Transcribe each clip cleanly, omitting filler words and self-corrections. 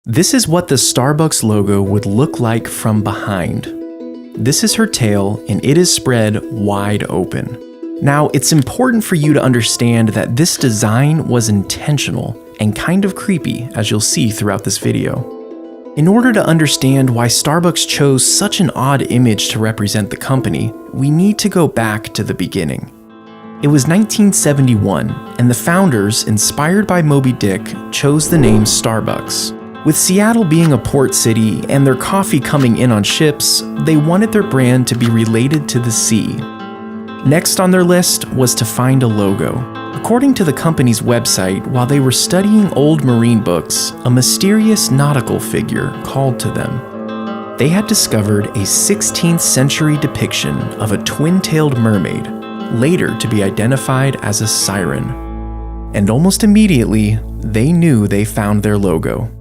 This is what the Starbucks logo would look like from behind. This is her tail, and it is spread wide open. Now, it's important for you to understand that this design was intentional and kind of creepy, as you'll see throughout this video. In order to understand why Starbucks chose such an odd image to represent the company, we need to go back to the beginning. It was 1971, and the founders, inspired by Moby Dick, chose the name Starbucks. With Seattle being a port city and their coffee coming in on ships, they wanted their brand to be related to the sea. Next on their list was to find a logo. According to the company's website, while they were studying old marine books, a mysterious nautical figure called to them. They had discovered a 16th century depiction of a twin-tailed mermaid, later to be identified as a siren. And almost immediately, they knew they found their logo.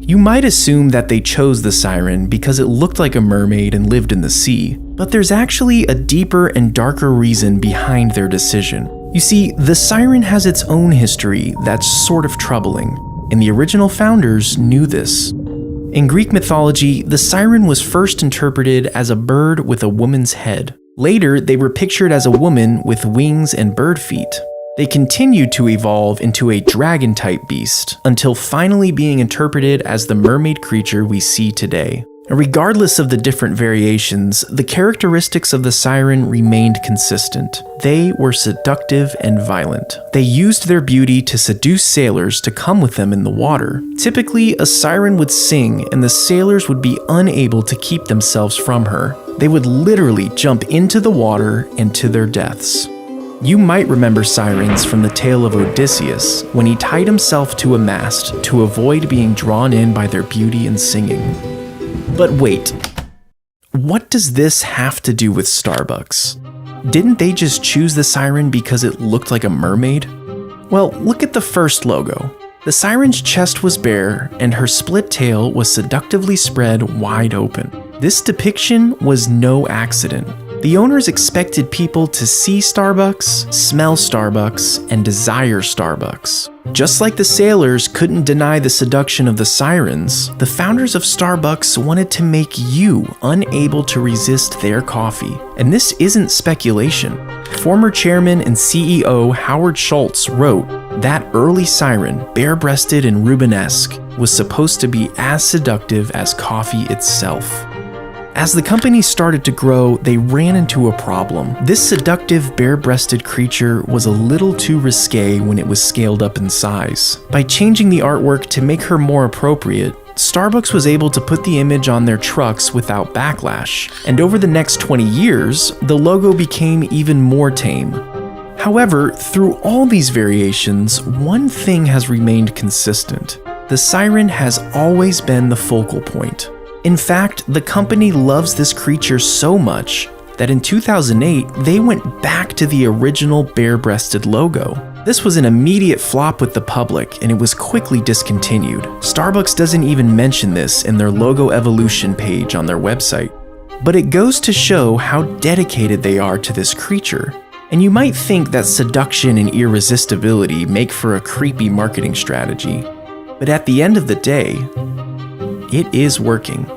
You might assume that they chose the siren because it looked like a mermaid and lived in the sea, but there's actually a deeper and darker reason behind their decision. You see, the siren has its own history that's sort of troubling, and the original founders knew this. In Greek mythology, the siren was first interpreted as a bird with a woman's head. Later, they were pictured as a woman with wings and bird feet. They continued to evolve into a dragon-type beast, until finally being interpreted as the mermaid creature we see today. And regardless of the different variations, the characteristics of the siren remained consistent. They were seductive and violent. They used their beauty to seduce sailors to come with them in the water. Typically, a siren would sing and the sailors would be unable to keep themselves from her. They would literally jump into the water and to their deaths. You might remember sirens from the tale of Odysseus, when he tied himself to a mast to avoid being drawn in by their beauty and singing. But wait, what does this have to do with Starbucks? Didn't they just choose the siren because it looked like a mermaid? Well, look at the first logo. The siren's chest was bare, and her split tail was seductively spread wide open. This depiction was no accident. The owners expected people to see Starbucks, smell Starbucks, and desire Starbucks. Just like the sailors couldn't deny the seduction of the sirens, the founders of Starbucks wanted to make you unable to resist their coffee. And this isn't speculation. Former chairman and CEO Howard Schultz wrote that early siren, bare-breasted and Rubenesque, was supposed to be as seductive as coffee itself. As the company started to grow, they ran into a problem. This seductive, bare-breasted creature was a little too risque when it was scaled up in size. By changing the artwork to make her more appropriate, Starbucks was able to put the image on their trucks without backlash. And over the next 20 years, the logo became even more tame. However, through all these variations, one thing has remained consistent. The siren has always been the focal point. In fact, the company loves this creature so much that in 2008, they went back to the original bare-breasted logo. This was an immediate flop with the public, and it was quickly discontinued. Starbucks doesn't even mention this in their logo evolution page on their website. But it goes to show how dedicated they are to this creature. And you might think that seduction and irresistibility make for a creepy marketing strategy. But at the end of the day, it is working.